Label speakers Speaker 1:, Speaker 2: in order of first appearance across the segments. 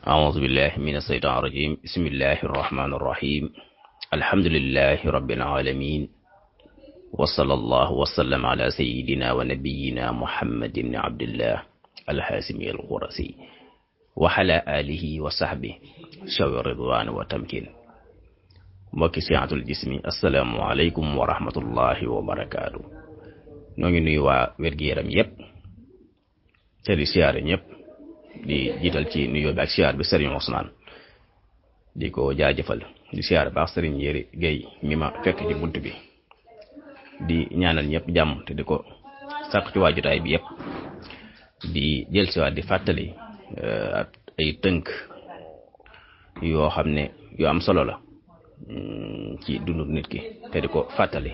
Speaker 1: أعوذ بالله من الشيطان الرجيم بسم الله الرحمن الرحيم الحمد لله رب العالمين وصلى الله وسلم على سيدنا ونبينا محمد بن عبد الله الحاسمي الغرسي وعلى آله وصحبه شوي الرضوان وتمكين mbokki Sihaatul Jismi assalaamu aleykum wa rahmatullahi wa barakaatu. ñoo ngi nuyu waa wér-gu-yaram yépp te di siyaare ñëpp di jiital ci nuyoo bi ak siyaar bi Serigne Ousmane di ko jaajëfal di siyaare baax Serigne Yéri Guèye mi ma fekk ci bunt bi di ñaanal ñëpp jàmm te di ko sàkk ci waajutaay bi yépp di dellusiwaat di fàttali ak ay tënk yoo xam ne yu am solo la ci dundu nit ki te di ko fàttali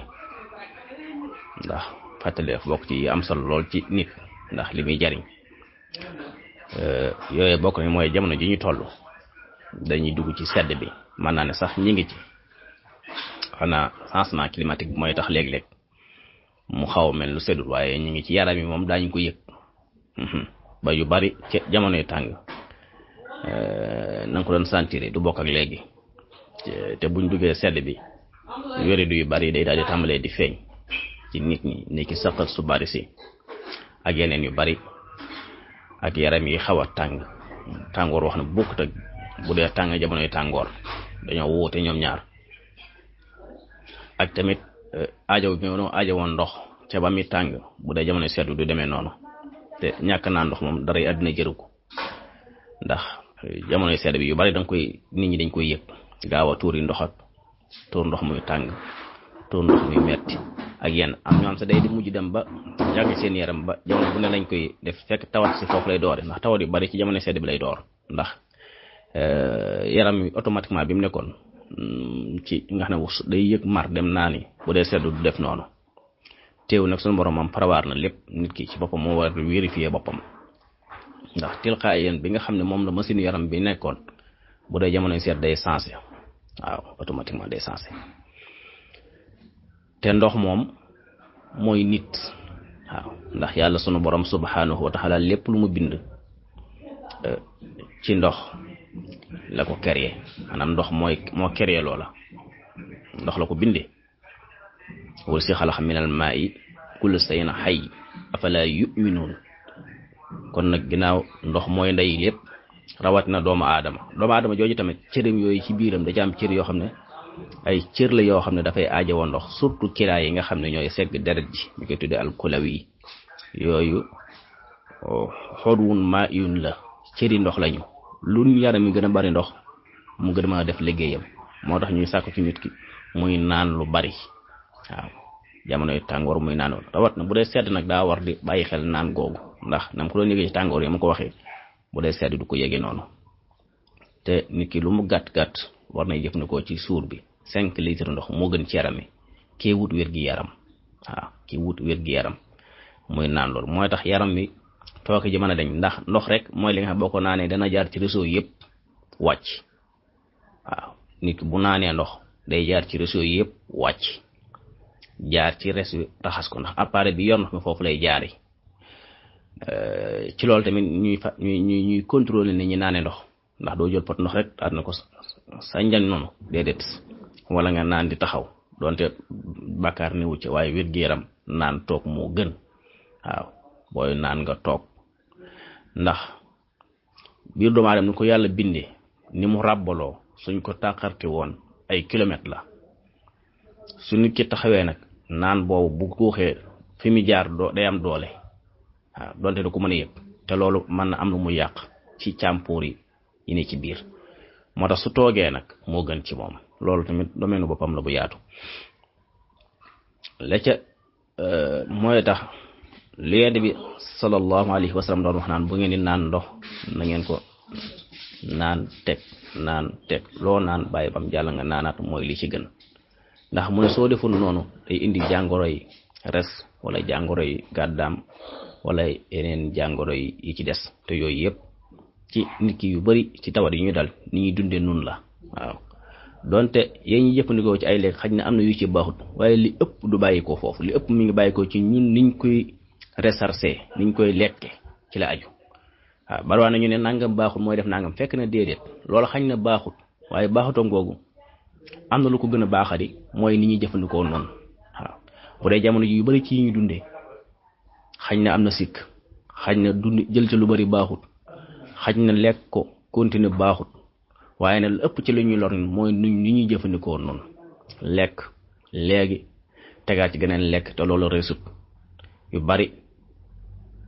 Speaker 1: ndax fàttali daf bokk ci am solo lool ci nit ndax li muy jariñ yooyu bokk na mooy jamono ji ñu toll dañuy dugg ci sedd bi mën naa ne sax ñi ngi ci xanaa changement climatique bi mooy tax léeg-léeg mu xaw a mel lu seddul waaye ñi ngi ci yaram yi moom daañu ko yëg ba yu bari ci jamonoy tàng na nga ko doon sentir du bokk ak léegi te buñ duggee sedd bi wéridu yu bari day daal di tàmbalee di feeñ ci nit ñi ni ki saqat su bari si ak yeneen yu bari ak yaram yi xaw a tàngoor wax na bokkut ak bu dee tàng jamonoy tàngoor dañoo wuute ñoom ñaar ak tamit aajo woon ndox ca ba mi tàng bu dee jamonoy sedd du demee noonu te ñàkk naa ndox moom dara àddina jëru ko ndax jamonoy sedd bi yu bari nit ñi dañ koy yëg gaaw a tuuri ndox ak tuur ndox muy tàng tuur ndox muy metti ak yenn am ñoo am sa day di mujj dem ba yàgg seen yaram ba jamono bu ne lañ koy def fekk tawat si foofu lay doore ndax tawat yu bari ci jamono sedd bi lay door ndax yaram wi automatiquement bi mu nekkoon ci nga xam ne day yëg mar dem naani bu dee sedd du def noonu teew nag suñu borom am parawaar na lépp nit ki ci boppam moo war a vérifier boppam ndax tilqaayan bi nga xam ne moom la machine yaram bi nekkoon bu dee jamono sedd day sensé waaw automatiquement day sensé te ndox moom mooy nit waaw ndax yàlla sunu borom subhanahu wa taala lépp lu mu bind ci ndox la ko créé maanaam ndox moo créé loola ndox la ko bindee wala si xalaqa minal maa'i kullu shay'in hayy afala yu'minuun kon nag ginnaaw ndox mooy ndey lépp rawatina doomu aadama jooju tamit cëram yooyu ci biiram da ci am cër yoo xam ne ay cër la yoo xam ne dafay aajowoo ndox surtout kiraay yi nga xam ne ñooy segg deret ji ñu koy tuddee alkulawi yooyu xodwun maa yun la cëri ndox lañu lu yaram yi gën a bari ndox mu gën a mën a def liggéeyam moo tax ñuy sàkku ci nit ki muy naan lu bari waaw jamonoy tàngoor muy naan rawat na bu dee sedd nag daa war di bàyyi xel naan googu ndax nam ko doon yëgee ci tàngoor yi ma ko waxee bu dee sedd du ko yëgee noonu te nit ki lu mu gàtt-gàtt war nay jëfandikoo ci suur bi 5 litres ndox moo gën ci yaram mi kii wut wér-gi-yaram waaw kii wut wér-gi-yaram muy naan loolu mooy tax yaram mi tooke ji mën a dañ ndax ndox rek mooy li nga xam boo ko naanee dana jaar ci réseau yëpp wàcc waaw nit ki bu naanee ndox day jaar ci réseau yëpp wàcc jaar ci res wi raxas ko ndax appareil bi yor ndox mi foofu lay jaari ci loolu tamit ñuy contrôler ni ñi naanee ndox ndax doo jël pot ndox rek daal na ko sa njan noonu déedéet wala nga naan di taxaw donte bàkkaar newu ci waaye wér-gu-yaram naan toog moo gën waaw booy naan nga toog ndax biir doomu aadama ni ko yàlla bindee ni mu ràbbaloo suñ ko tàqarti woon ay kilomètres la su nit ki taxawee nag naan boobu bu guuxee fi mu jaar day am doole waaw donte du ko mën a yëg te loolu mën na am lu mu yàq ci càmpoor yi ne ci biir moo tax su toogee nag moo gën ci moom loolu tamit domaine boppam la bu yaatu la ca mooy tax li Yonent bi sallallahu alayhi wa sallam doon wax naan bu ngeen di naan ndox na ngeen ko naan teg loo naan bàyyi bam jàll nga naanaat mooy li ci gën ndax mu ne soo deful noonu day indi jàngoro yi res wala jàngoro yi gàddaam wala yeneen jàngoro yi ci des te yooyu yëpp ci nit ki yu bari ci tawat yi ñu dal ni ñuy dundee nun la waaw donte yéen ñi jëfandikoo ci ay lekk xaj na am na yu ci baaxut waaye li ëpp du bàyyi ko foofu li ëpp mi ngi bàyyi ko ci ñun niñ koy recherché niñ koy lekke ci la aju waaw barwaa na ñu ne nangam baaxul mooy def nangam fekk na déedéet loolu xañ na baaxut waaye baaxutoon googu am na lu ko gën a baaxadi mooy ni ñuy jëfandikoo noonu waaw bu dee jamono ji yu bari ci yi ñu dundee xañ na am na sikk xañ na dund jël ci lu bari baaxut xañ na lekk ko continuer baaxut waaye nag lu ëpp ci li ñuy lor mooy ni ñuy jëfandikoo noonu lekk léegi tegaat ci geneen lekk te loolu reesut yu bari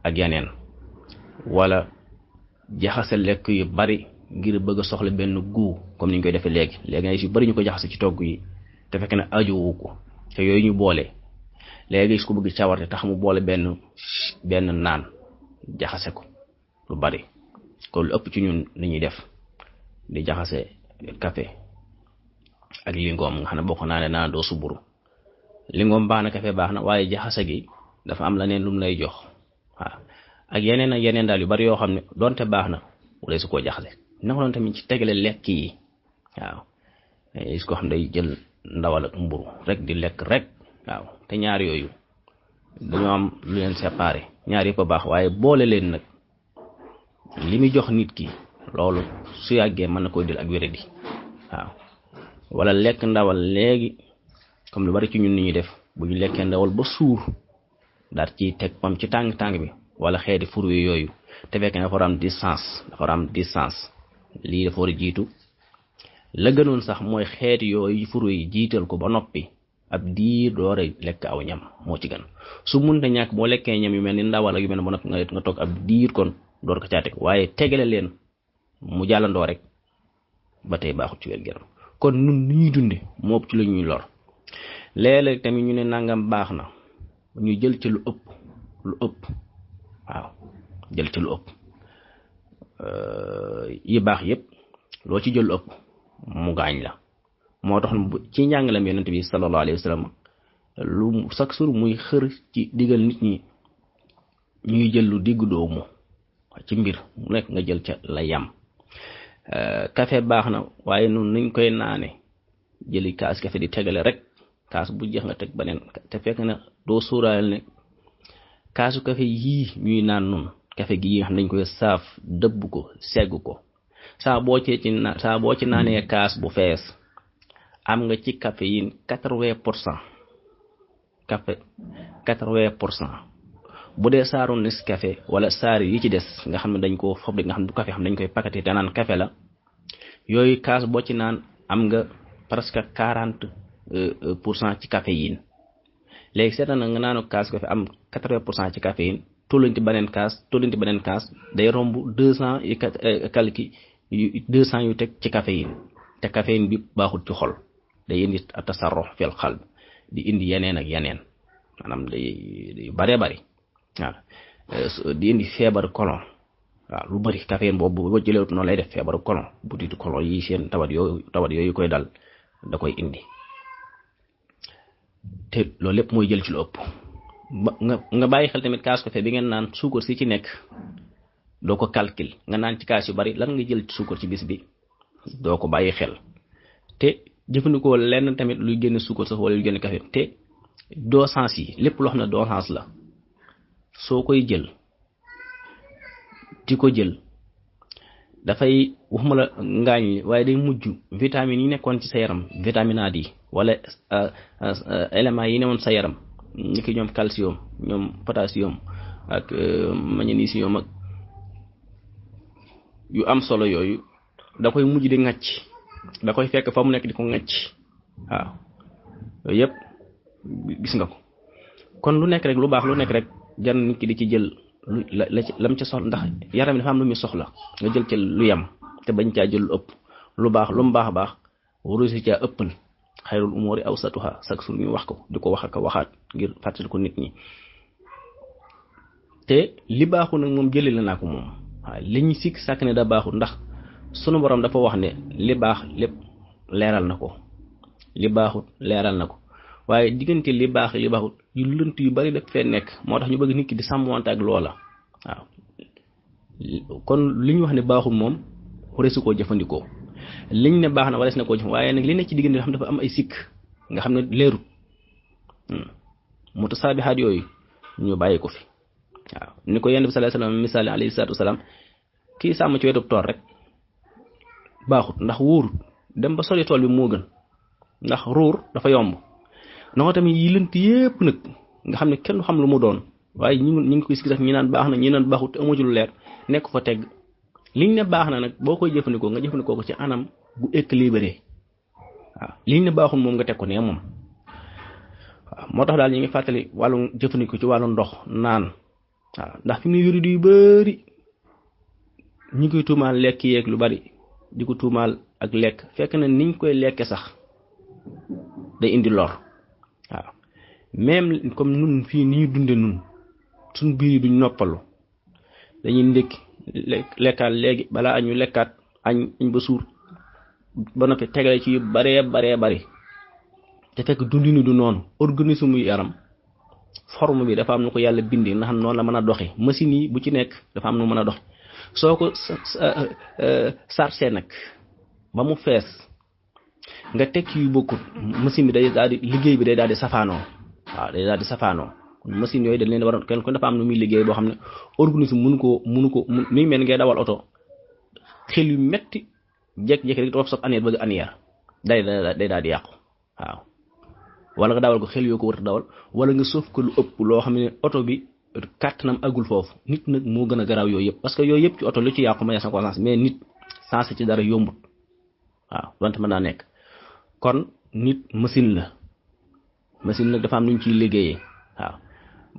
Speaker 1: ak yeneen wala jaxase lekk yu bari ngir bëgg a soxla benn guu comme ni ñu koy defee léegi yu bari ñu ko jaxase ci togg yi te fekk na ajuwu ko te yooyu ñu boole léegi su ko bëgg cawarte tax mu boole benn naan jaxase ko lu bari kon lu ëpp ci ñun li ñuy def di jaxase café ak lingoom nga xam ne bokk naa ne naan doo suburu lingoom baax na café baax na waaye jaxase gi dafa am leneen lu mu lay jox waaw ak yeneen daal yu bari yoo xam ne donte baax na wala su koo jaxase naka noonu tamit ci tegale lekk yi waaw su ko xam day jël ndawal ak mburu rek di lekk rek waaw te ñaar yooyu dañoo am lu leen séparé ñaar yëpp a baax waaye boole leen nag li muy jox nit ki loolu su yàggee mën na koy dil ak wéradi waaw wala lekk ndawal léegi comme lu bari ci ñun ni ñuy def bu ñu lekkee ndawal ba suur daal ci teg pam ci tàng bi wala xeeti fruits yooyu te fekk na dafa war a am distance lii dafa war a jiitu la gënoon sax mooy xeeti yooyu fruits yi jiital ko ba noppi ab diir door a lekk aw ñam moo ci gën su munta ñàkk boo lekkee ñam yu mel ni ndawal ak yu mel ne ba noppi nga toog ab diir kon door ko caa teg waaye tegale leen mu jàllandoo rek ba tey baaxut ci wér-gu-yaram kon nun ni ñuy dunde moo ëpp ci lu ñuy lor léeg-léeg tamit ñu ne nangam baax na ñu jël ci lu ëpp waaw jël ci lu ëpp yi baax yépp loo ci jël lu ëpp mu gaañ la moo tax ci njàngalem yonent bi sallallahu alayhi wa sallam lu chaque jour muy xër ci digal nit ñi ñuy jël lu digg doomu ci mbir mu nekk nga jël ca la yam café baax na waaye nun niñ koy naane jëli kaas café di tegale rek kaas bu jeex nga teg beneen te fekk na doo sóoraale ne kaasu café yii ñuy naan nun café gi yi nga xam dañ koy saaf dëbb ko segg ko saa boo ci naanee kaas bu fees am nga ci caféine 80% café 80% bu dee saaru Nescafé wala saar yi ci des nga xam ne dañ koo fabriqué nga xam ne du café xam dañ koy paqueté te naan café la yooyu kaas boo ci naan am nga presque 40% ci caféine léegi seetaan na nga naanu kaas café am 80% ci caféine tollanti beneen kaas day romb 200 yi kalki 200 yu teg ci caféine te caféine bi baaxul ci xol day indi tasarruf fil qalb di indi yeneen ak yeneen maanaam day bare bari waaw di indi feebar colon waaw lu bari caféine boobu boo jëlee noonu lay def feebar colon bu tiitu colon yi seen tawat yooyu koy dal da koy indi te loolu lépp mooy jël ci lu ëpp nga bàyyi xel tamit kaas café bi ngeen naan suukar si ci nekk doo ko calcul nga naan ci kaas yu bari lan nga jël ci suukar ci bis bi doo ko bàyyi xel te jëfandikoo lenn tamit luy génn suukar sax wala luy génn café te dosage yi lépp loo xam ne dosage la soo koy jël di ko jël dafay waxuma la ngaañ li waaye day mujj vitamines yi nekkoon ci sa yaram vitaminade yi wala éléments yi newoon sa yaram ni ki ñoom calcium ñoom potassium ak magnésium ak yu am solo yooyu da koy mujj di ŋàcc da koy fekk fa mu nekk di ko ŋàcc waaw yooyu yëpp gis nga ko kon lu nekk rek lu baax lu nekk rek jar nit ki di ci jël lam ca soxla ndax yaram dafa am lu muy soxla nga jël ca lu yam te bañ caa jël lu ëpp lu baax lu mu baax a baax waru si caa ëppal xayrul umuri awsatuha chaque jour ñu wax ko di ko wax ak waxaat ngir fàttali ko nit ñi te li baaxul nag moom jëlee la naa ko moom waaw li ñu sikk sàkk ne da baaxul ndax sunu borom dafa wax ne li baax lépp leeral na ko li baaxul leeral na ko waaye diggante li baax li baaxul yu lënt yu bari daf fee nekk moo tax ñu bëgg nit ki di sàmmwante ak loola waaw kon li ñu wax ne baaxul moom wareesu koo jëfandikoo liñ ne baax na warees na koo jëf waaye nag li nekk ci diggante nga xam dafa am ay sikk nga xam ne leerut mutasaabihaat yooyu ñu bàyyi ko fi waaw ni ko yonent bi sallallahu alayhi wasallam misaal alayhi salaatu wasalaam kii sàmm ci wetu tool rek baaxut ndax wóorut dem ba sori tool bi moo gën ndax ruur dafa yomb noo tamit yi lënt yépp nag nga xam ne kenn du xam lu mu doon waaye ñi ngi koy gis ñi naan baax na ñi naan baaxut te amu ci lu leer nekk fa tegg liñ ne baax na nag boo koy jëfandikoo nga jëfandikoo ko ci anam bu équilibré waaw liñ ne baaxul moom nga teg ko ne moom waaw moo tax daal ñi ngi fàttali wàllu jëfandikoo ci wàllu ndox naan waaw ndax fi mu ne yori yu bari ñi koy tuumaal lekk yeeg lu bari di ko tuumaal ak lekk fekk na niñ koy lekke sax day indi lor waaw même comme nun fii ni ñu dunde nun suñ biir yi duñ noppalu dañuy ndékki lekkaat léegi balaa añu lekkaat añ ba suur ba noppi tegale ci yu baree bari te fekk dundinu du noonu organisme yu yaram forme bi dafa am nu ko yàlla bindee nga xam noonu la mën a doxe machine yi bu ci nekk dafa am nu mën a doxe soo ko chargé nag ba mu fees nga teg yu bokkut machine bi day daal di liggéey bi day daal di safaanoo waaw day daal di safaanoo machine yooyu dañ leen war a kenn ko dafa am nu muy liggéey boo xam ne organisme mënu ko mi mel ngay dawal oto xel yu metti jekk-jekk rek dafa soog aneer bëgg aneer day daal di yàqu waaw wala nga dawal ko xel yoo ko war a dawal wala nga soof ko lu ëpp loo xam ne oto bi kàttanam agul foofu nit nag moo gën a garaaw yooyu yëpp parce que yooyu yëpp ci oto lu ci yàqu ma ko sens mais nit sensé ci dara yombut waaw donte mën naa nekk kon nit machine la machine nag dafa am nu ñu ciy liggéeyee waaw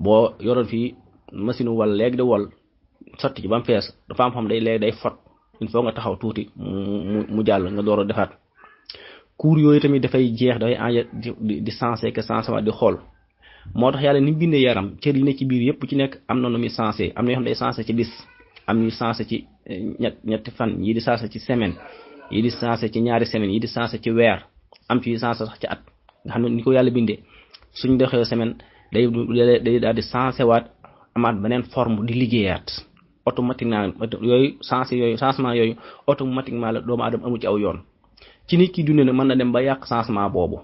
Speaker 1: boo yoroon fii machine wal léegi di wal sotti ci ba mu fees dafa am xam day léegi day fot il faut nga taxaw tuuti mu jàll nga door a defaat cours yooyu tamit dafay jeex dafay enjeu di sensé que sensé waat di xool moo tax yàlla ni mu bindee yaram cër yi ne ci biir yëpp ci nekk am na nu muy sensé am na yoo xam day sensé ci bis am ñu sensé ci ñetti fan yii di sensé ci semaine yii di sensé ci ñaari semaine yii di sensé ci weer am ci sensé sax ci at nga xam ne ni ko yàlla bindee suñ doxee semaine day daal di sensé waat amaat beneen forme di liggéeyaat automatiquement yooyu sensé yooyu changement yooyu automatiquement la doomu aadama amu ci aw yoon ci nit ki dundee nag mën na dem ba yàq changement boobu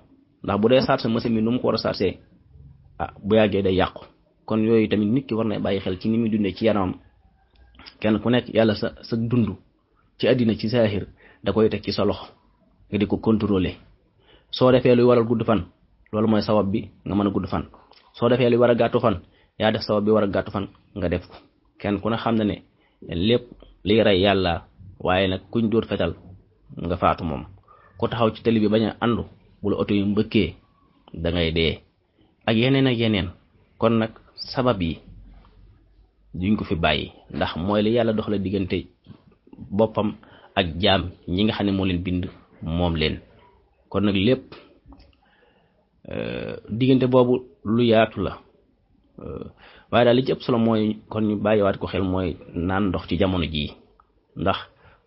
Speaker 1: ndax bu dee chargé machine bi nu mu ko war a chargé bu yàggee day yàqu kon yooyu tamit nit ki war na bàyyi xel ci ni muy dundee ci yaramam kenn ku nekk yàlla sa dund ci àddina ci saahir da koy teg ci sa loxo nga di ko contrôler soo defee luy waral gudd fan loolu mooy sabab bi nga mën a gudd fan soo defee luy war a gàttu fan yaa def sabab bi war a gàttu fan nga def ko kenn ku ne xam na ne lépp liy rey yàlla waaye nag kuñ dóor fetal nga faatu moom ku taxaw ci télé bi bañ a àndu bu la oto yu mbëkkee da ngay dee ak yeneen kon nag sabab yi duñ ko fi bàyyi ndax mooy li yàlla dox la diggante boppam ak jaam ñi nga xam ne moo leen bind moom leen kon nag lépp diggante boobu lu yaatu la waaye daal li ci ëpp solo mooy kon ñu bàyyiwaat ko xel mooy naan ndox ci jamono jii ndax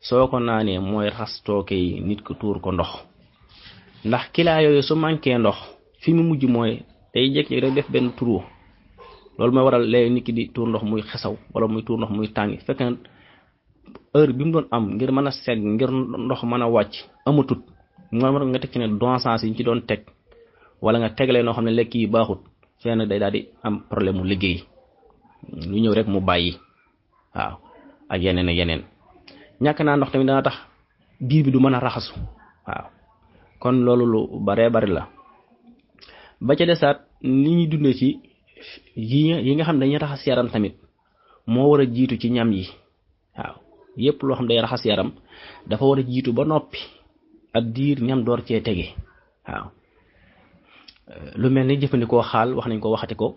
Speaker 1: soo ko naanee mooy raxas tooke yi nit ko tuur ko ndox ndax kilaa yooyu su manqué ndox fi mu mujj mooy day jékki rek def benn turu loolu mooy waral léegi nit ki di tuur ndox muy xesaw wala muy tuur ndox muy tàngi fekk na heure bi mu doon am ngir mën a segg ngir ndox mën a wàcc amatut moo nga teg ci ne donsance yi ñu ci doon teg wala nga tegalee noo xam ne lekk yi baaxut fenn day daal di am problème mu liggéey lu ñëw rek mu bàyyi waaw ak yeneen ñàkk naa ndox tamit dana tax biir bi du mën a raxasu waaw kon loolu lu baree bari la ba ca desaat ni ñuy dundee ci yi nga xam dañuy raxas yaram tamit moo war a jiitu ci ñam yi waaw yépp loo xam day raxas yaram dafa war a jiitu ba noppi ak diir ñam door cee tege waaw lu mel ni jëfandikoo xaal wax nañ ko waxati ko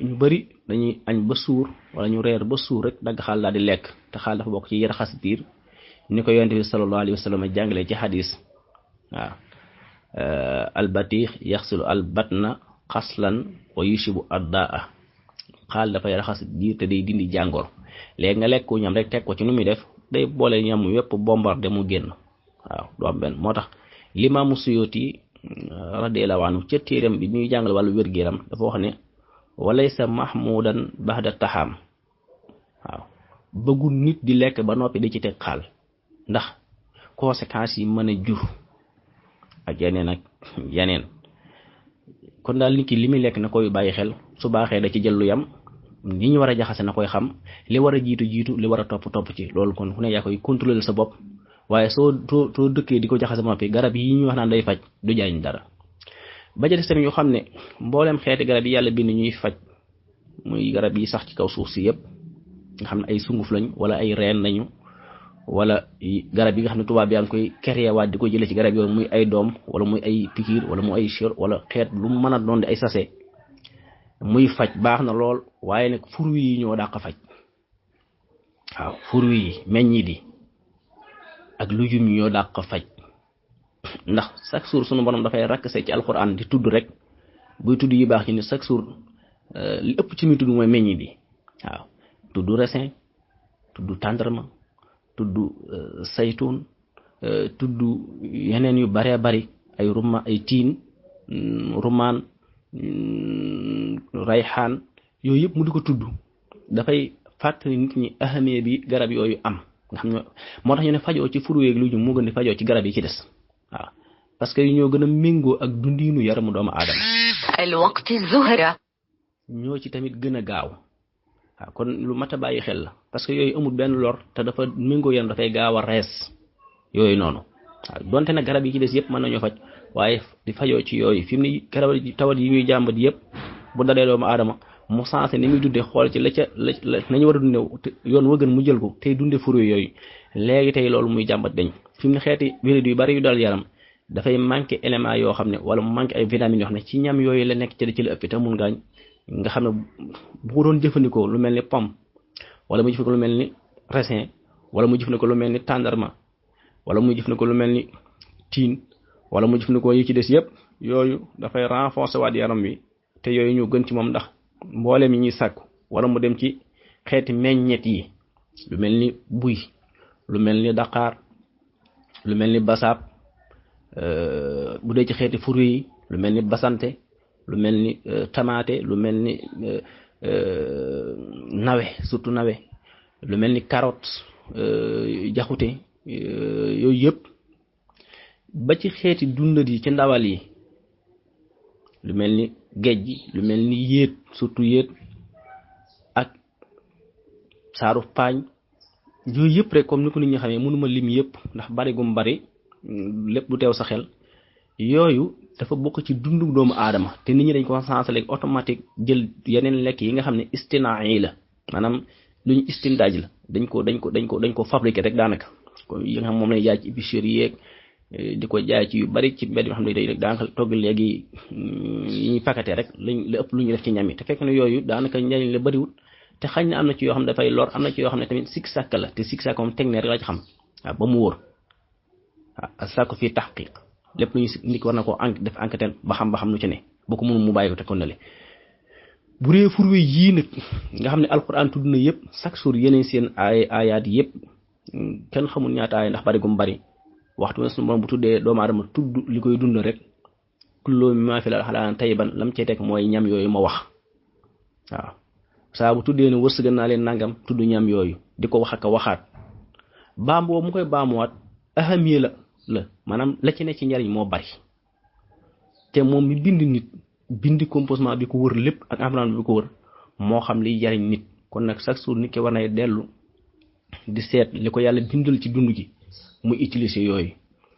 Speaker 1: ñu bari dañuy añ ba suur wala ñu reer ba suur rek dagg xaal daal di lekk te xaal dafa bokk ci raxas biir ni ko yonent bi sallallahu alayhi wa sallam jàngalee ci xadis waaw albatix yaxsilu albatna xaslan wa yushibu addaa xaal dafay raxas biir te day dindi jàngoor léegi nga lekk ñam rek teg ko ci nu muy def day boole ñam yépp bombardé mu génn waaw du am benn moo tax Limaamu Suyuti radiyallahu anhu ca téeram bi ñuy jàngal wàllu wér-gu-yaram dafa wax ne walaysa mahmudan baxda taxaam waaw bëggul nit di lekk ba noppi di ci teg xaal ndax conséquences yi mën a jur ak yeneen kon daal nit ki li muy lekk na koy bàyyi xel su baaxee da ci jël lu yam ni ñu war a jaxase na koy xam li war a jiitu li war a topp ci loolu kon ku ne yaa koy contrôler sa bopp waaye soo dëkkee di ko jaxase ba noppi garab yi ñu wax naan day faj du jariñ dara. ba ca des tamit ñu xam ne mboolem xeeti garab yi yàlla bind ñuy faj muy garab yi sax ci kaw suuf si yëpp nga xam ne ay sunguf lañ wala ay reen lañu wala garab yi nga xam ne tubaab yaa ngi koy créer waat di ko jëlee ci garab yooyu muy ay doom wala muy ay pikiir wala muy ay chir wala xeet lu mën a doon di ay sachet muy faj baax na lool waaye nag fruits yi ñoo dàq faj waaw fruits yi meññi di ak lujum yi ñoo dàq faj ndax chaque jour sunu borom dafay rakk see ci alxuraan di tudd rek buy tudd yi baax ci ni chaque jour li ëpp ci muy tudd mooy meññi di waaw tudd raisin tudd tàndarma tudd saytuun tudd yeneen yu baree bari ay tiin rumaan rayxaan yooyu yëpp mu di ko tudd dafay fàttali nit ñi ahamee bi garab yooyu am nga xam ne moo tax ñu ne fajoo ci fruits yeeg lu ñu moo gën di fajoo ci garab yi ci des waaw parce que ñoo gën a méngoo ak dundiinu yaramu doomu aadama
Speaker 2: al waqti zuhra
Speaker 1: ñoo ci tamit gën a gaaw waaw kon lu mat a bàyyi xel la parce que yooyu amul benn lor te dafa méngoo yaram dafay gaaw a rees yooyu noonu waaw donte nag garab yi ci des yëpp mën nañoo faj waaye di fajoo ci yooyu fi mu ne garab tawat yi ñuy jàmbat yëpp bu dalee doomu aadama mu sensé ni muy dundee xool ci la nañu war a dundee yoon wa gën mu jël ko tey dundee fruits yooyu léegi tey loolu muy jàmbat dañ fi mu ne xeeti wérén yu bari yu dal yaram dafay manqué élément yoo xam ne wala mu manqué ay vitamines yoo xam ne ci ñam yooyu la nekk ci la ëpp te mun ngaañ nga xam ne bu ko doon jëfandikoo lu mel ni pomme wala mu jëfandikoo lu mel ni raisin wala mu jëfandikoo lu mel ni tàndarma wala mu jëfandikoo lu mel ni tiin wala mu jëfandikoo yi ci des yëpp yooyu dafay renforcer waat yaram wi te yooyu ñu gën ci moom ndax mboolem yi ñuy sàkku wala mu dem ci xeeti meññet yi lu mel ni buy lu mel ni daqaar lu mel ni basaab bu dee ci xeeti fruits yi lu mel ni basante lu mel ni tamaate lu mel ni nawe surtout nawe lu mel ni carotte jaxute yooyu yëpp ba ci xeeti dundat yi ci ndawal yi lu mel ni géej gi lu mel ni yéet surtout yéet ak saaru paañ yooyu yëpp rek comme ni ko nit ñi xamee mënuma lim yëpp ndax bari gum bari lépp du teew sa xel yooyu dafa bokk ci dundu doomu aadama te nit ñi dañ ko sensé léegi automatique jël yeneen lekk yi nga xam ne istinaa yi la maanaam lu ñu istindaaj la dañ ko fabriqué rek daanaka comme yi nga xam moom lay jaay ci épicerie yeeg di ko jaay ci yu bari ci mbedd yoo xam ne day daanaka togg léegi yi ñuy paqueté rek la ëpp lu ñu def ci ñam yi te fekk na yooyu daanaka njariñ la bariwul te xañ na am na ci yoo xam ne dafay lor am na ci yoo xam ne tamit sikk sàkk la te sikk sàkk moom teg ne rek la ci xam waaw ba mu wóor waaw sàkk fii taxqiq lépp lu ñu nit war na koo def enquête ba xam lu ci ne boo ko mënul mu bàyyi ko te kon na le bu dee fruits yii nag nga xam ne alquran tudd na yëpp chaque jour yeneen seen ayaat yëpp kenn xamul ñaata aaya ndax bari gum bari waxtu ne suñu borom bu tuddee doomu aadama tudd li koy dund rek kullu mimma fil ardi halaalan tayyiban lam cey teg mooy ñam yooyu ma wax waaw saa bu tuddee ne wërsëgal naa leen nangam tudd ñam yooyu di ko wax ak a waxaat baam boobu mu koy baamuwaat ahamiye la maanaam la ci ne ci njariñ moo bari te moom mi bind nit bindi composement bi ko wër lépp ak environnement bi ko wër moo xam liy jariñ nit kon nag chaque jour nit ki war nay dellu di seet li ko yàlla bindal ci dund gi muy utiliser yooyu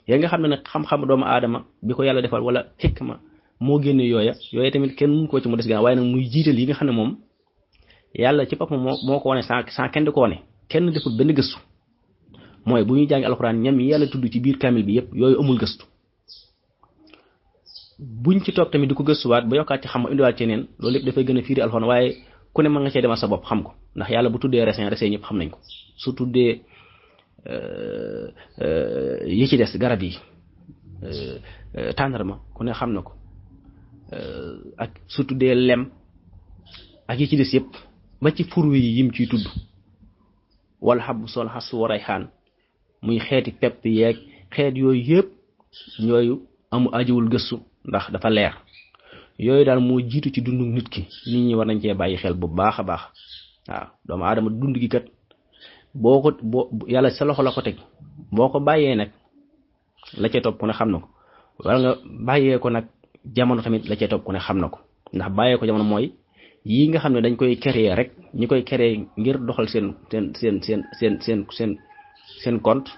Speaker 1: yaa nga xam ne nag xam-xam doomu aadama bi ko yàlla defal wala xikma moo génne yooyu tamit kenn mun koo ci mu des gannaaw waaye nag muy jiital yi nga xam ne moom yàlla ci boppam moo ko wane sans kenn di ko wane kenn deful benn gëstu mooy bu ñuy jàngi alxuraan ñam yi yàlla tudd ci biir kamil bi yëpp yooyu amul gëstu buñ ci toog tamit di ko gëstuwaat ba yokkaat ci xam indiwaat ci neen loolu lépp dafay gën a fiiri alxuraan waaye ku ne mën nga cee demal sa bopp xam ko ndax yàlla bu tuddee raisin ñëpp xam nañ ko su tuddee yi ci des garab yi tàndarma ku ne xam na ko ak su tuddee lem ak yi ci des yëpp ba ci fruits yi yim ciy tudd wala xabu sol xas waray xaan muy xeeti pepp yeeg xeet yooyu yëpp yooyu ajiwul gëstu ndax dafa leer yooyu daal moo jiitu ci dundu nit ki nit ñi war nañ cee bàyyi xel bu baax a baax waaw doomu aadama dund gi kat boo yàlla sa loxo la ko teg boo ko bàyyee nag la ca topp ku ne xam na ko wala nga bàyyee ko nag jamono tamit la ca topp ku ne xam na ko ndax bàyyee ko jamono mooy yi nga xam ne dañ koy créer rek ñi koy créer ngir doxal seen compte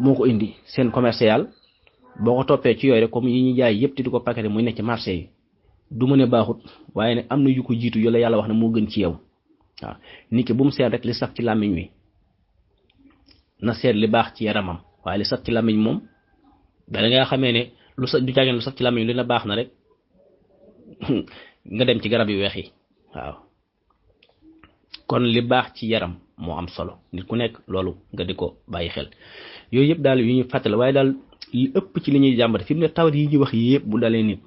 Speaker 1: moo ko indi seen commercial boo ko toppee ci yooyu rek comme yi ñu jaay yëpp te di ko paqueté muy nekk ci marché yi du mu ne baaxut waaye nag am na yu ko jiitu yu la yàlla wax ne moo gën ci yow waaw nit ki bu mu seet rek li saf ci làmmiñ wi na seet li baax ci yaramam waaye li saf ci làmmiñ moom dala nga xamee ne lu sa du jàngeen lu saf ci làmmiñ li na baax na rek nga dem ci garab yu weex yi waaw kon li baax ci yaram moo am solo nit ku nekk loolu nga di ko bàyyi xel yooyu yëpp daal yu ñuy fàttali waaye daal li ëpp ci li ñuy jàmbate fi mu ne tawat yi ñuy wax yëpp bu dalee nit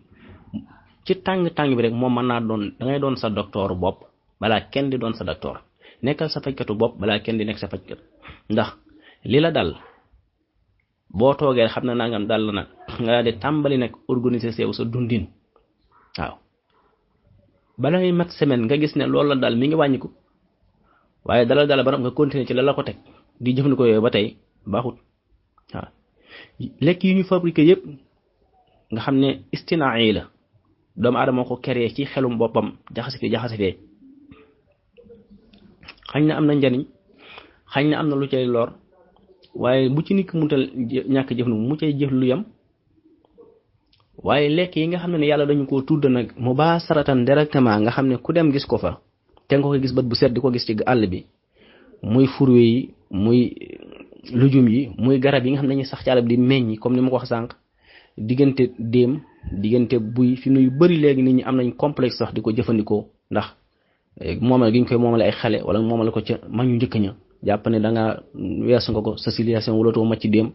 Speaker 1: ci tàng bi rek moom mën naa doon da ngay doon sa docteur bopp balaa kenn di doon sa docteur nekkal sa fajkatu bopp balaa kenn di nekk sa fajkat ndax li la dal boo toogee xam ne nangam dal la nag nga daal di tàmbali nag organiser sew sa dundin waaw bala ngay mat semaine nga gis ne loolu la dal mi ngi wàññiku waaye dala ba nga continuer ci la ko teg di jëfandikoo yooyu ba tey baaxut waaw lekk yi ñu fabriqué yëpp nga xam ne istinaa yi la doomu aadama ko créé ci xelum boppam jaxase fee xañ na am na njariñ xañ na am na lu cay lor waaye bu ci nit ki muntal ñàkk jëf mu cay jëf lu yam waaye lekk yi nga xam ne yàlla dañu koo tudd nag mu baa saratan directement nga xam ne ku dem gis ko fa te nga ko gis bët bu set di ko gis ci àll bi muy furwe yi muy lujum yi muy garab yi nga xam ne dañuy sax ci àll bi di meññi comme ni ma ko wax sànq diggante déem diggante buy fi mu yu bëri léegi nit ñi am nañ complexe sax di ko jëfandikoo ndax moomale gi ñu koy moomale ay xale wala moomale ko ca mag ñu njëkk ña jàpp ne da nga weesu nga ko sa civilisation waratoo macc déem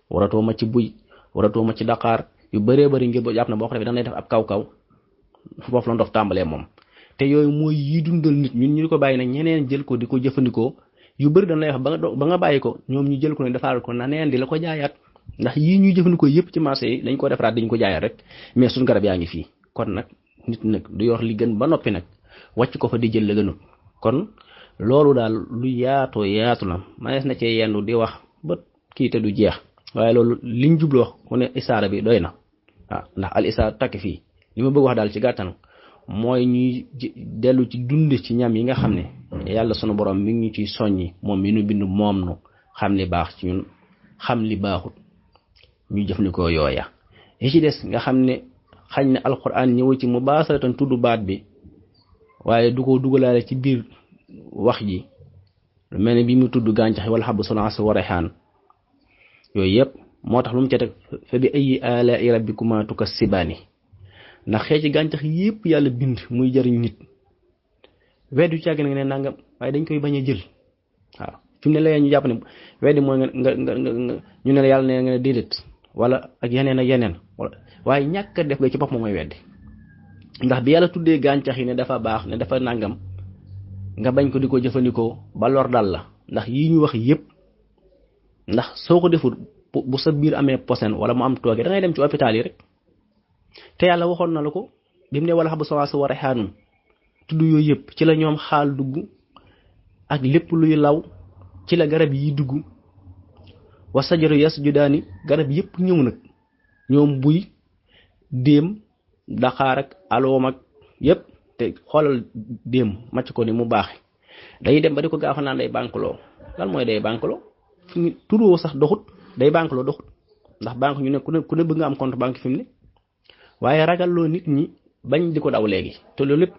Speaker 1: waratoo macc buy waratoo macc daqaar yu bëree bëri ngir jàpp na boo ko defee da ngay def ab kaw foofu la ndof tàmbalee moom te yooyu mooy yi dundal nit ñun ñu di ko bàyyi nag ñeneen jël ko di ko jëfandikoo yu bëri dañ lay wax ba nga bàyyi ko ñoom ñu jël ko ne defaral ko na neen di la ko jaayaat ndax yii ñuy jëfandikoo yëpp ci marché yi dañ ko defaraat dañ ko jaayaat rek mais suñ garab yaa ngi fii kon nag nit nag du yor li gën ba noppi nag wàcc ko fa di jël la gënul kon loolu daal lu yaatu la manees na cee yendu di wax ba kii te du jeex waaye loolu liñ jublu wax ku ne isaara bi doy na waaw ndax al isaara takk fii li ma bëgg wax daal ci gàttan mooy ñuy dellu ci dund ci ñam yi nga xam ne yàlla sunu borom mi ngi ñu ciy soññi moom mi nu bind moom nu xam li baax ci ñun xam li baaxut ñu jëfandikoo yooya yi ci des nga xam ne xañ na alquran ñëw ci mu baasaratan tudd baat bi waaye du ko dugalaale ci biir wax ji lu mel ne bi mu tudd gàncax wala xabu solaas wa rayhaan yooyu yëpp moo tax lu mu ca teg fa bi ayyi aalaa'i rabbikumaa tukassibaani ndax xeeti gàncax yëpp yàlla bind muy jariñ nit weddu càgg nga ne nangam waaye dañ koy bañ a jël waaw fi mu ne la ñu jàpp ne weddi mooy nga ñu ne la yàlla ne nga ne déedéet wala ak yeneen waaye ñàkk a def ga ci bopp moom mooy weddi ndax bi yàlla tuddee gàncax yi ne dafa baax ne dafa nangam nga bañ ko di ko jëfandikoo ba lor dal la ndax yii ñu wax yëpp ndax soo ko deful bu sa biir amee posen wala mu am tooge da ngay dem ci hôpital yi rek te yàlla waxoon na la ko bi mu ne wala xabu sawaas wa rayhaanun tudd yooyu yëpp ci la ñoom xaal dugg ak lépp luy law ci la garab yi dugg wa sajaru yasjudaani garab yëpp ñëw nag ñoom buy déem daqaar ak aloom ak yëpp te xoolal déem màcc ko ni mu baaxe day dem ba di ko gaafa naan day bankloo lan mooy day bankloo fi turoo sax doxut day bankloo doxut ndax banque ñu ne ku ne bëgg nga am compte banque fi mu ne waaye ragalloo nit ñi bañ di ko daw léegi te loolu lépp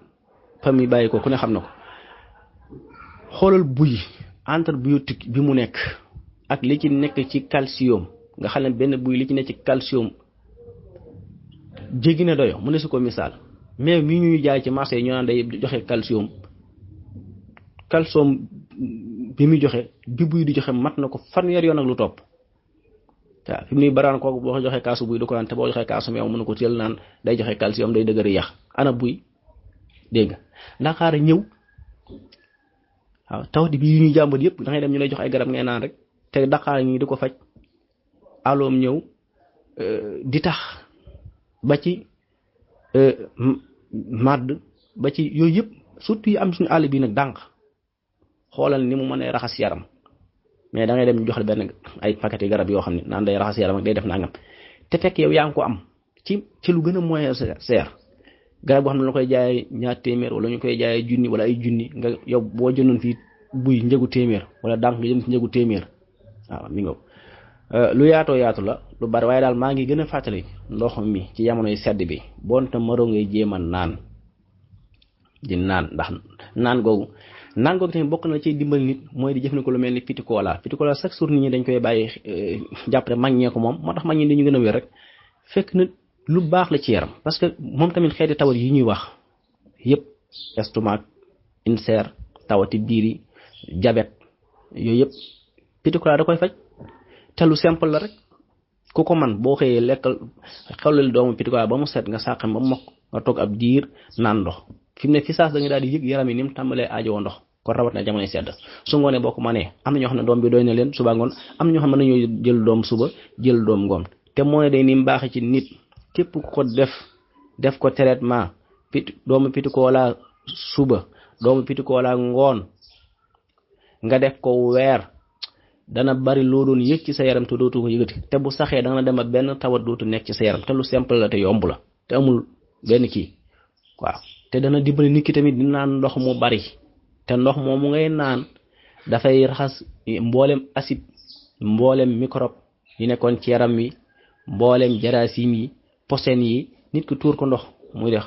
Speaker 1: fam yi bàyyi ko ku ne xam na ko xoolal buy antibiotique bi mu nekk ak li ci nekk ci calcium nga xam ne benn buy li ci nekk ci calcium jéggi na doyo mu ne su ko misaal mais mi ñuy jaay ci marché yi ñu naan day joxe calcium bi muy joxe bi buy di joxe mat na ko fanweer yoon ak lu topp waaw fi mu ne baraan kooku boo joxee kaasu buy du ko naan te boo joxee kaasu meew mën na ko teel naan day joxe calcium day dëgër yax ana buy dégg nga Dakar ñëw waaw tawat bi yu ñuy jàmbat yëpp da ngay dem ñu lay jox ay garab ngay naan rek te Dakar ñi di ko faj aloom ñëw di tax ba ci màdd ba ci yooyu yëpp surtout yi am suñu àll bi nag dànq xoolal ni mu mënee raxas yaram mais da ngay dem jox benn ay paquet yi garab yoo xam ne naan day raxas yaram ak day def nangam te fekk yow yaa ngi ko am ci lu gën a moyen cher garab boo xam ne la koy jaayee ñaar téeméer wala ñu koy jaayee junni wala ay junni nga yow boo jëndoon fii buy njëgu téeméer wala dànk nga jënd fi njëgu téeméer waaw mi nga lu yaatoo yaatu la lu bari waaye daal maa ngi gën a fàttali ndox mi ci jamonoy sedd bi bonte maroo ngay jéem a naan di naan ndax naan googu tamit bokk na ci dimbal nit mooy di jëfandikoo lu mel ni petit cola chaque jour nit ñi dañ koy bàyyi jàpp ne mag ñee ko moom moo tax mag ñi dañu gën a wér rek fekk na lu baax la ci yaram parce que moom tamit xeeti tawat yi ñuy wax yëpp estomac ulcère tawati biir yi diabète yooyu yëpp petit cola da koy faj te lu simple la rek ku ko man boo xëyee lekkal xewlal doomu petit cola ba mu set nga sàqam ba mu mokk nga toog ab diir naan ndox fi mu ne fi saas da nga daal di yëg yaram yi ni mu tàmbalee aajowoo ndox kon rawat na jamonoy sedd su ngoonee boo ko manee am na ñoo xam ne doom bi doy na leen suba ngoon am na ñoo xam ne nañoo jël doom suba jël doom ngoon te mooy day ni mbaaxee ci nit képp ku ko def ko traitement doomu petit cola suba doomu petit cola ngoon nga def ko weer dana bari loo doon yëg ci sa yaram te dootu ko yëgati te bu saxee da nga dem ba benn tawat dootu nekk ci sa yaram te lu simple la te yomb la te amul benn kii waaw te dana dimbali nit ki tamit di naan ndox mu bari te ndox moomu ngay naan dafay raxas mboolem acide mboolem microbe yi nekkoon ci yaram wi mboolem jarasim yi posen yi nit ki tuur ko ndox muy dex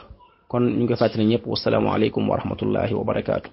Speaker 1: kon ñu ngi koy fàttali ñëpp wasalaamaaleykum wa rahmatullahi wa barakaatu.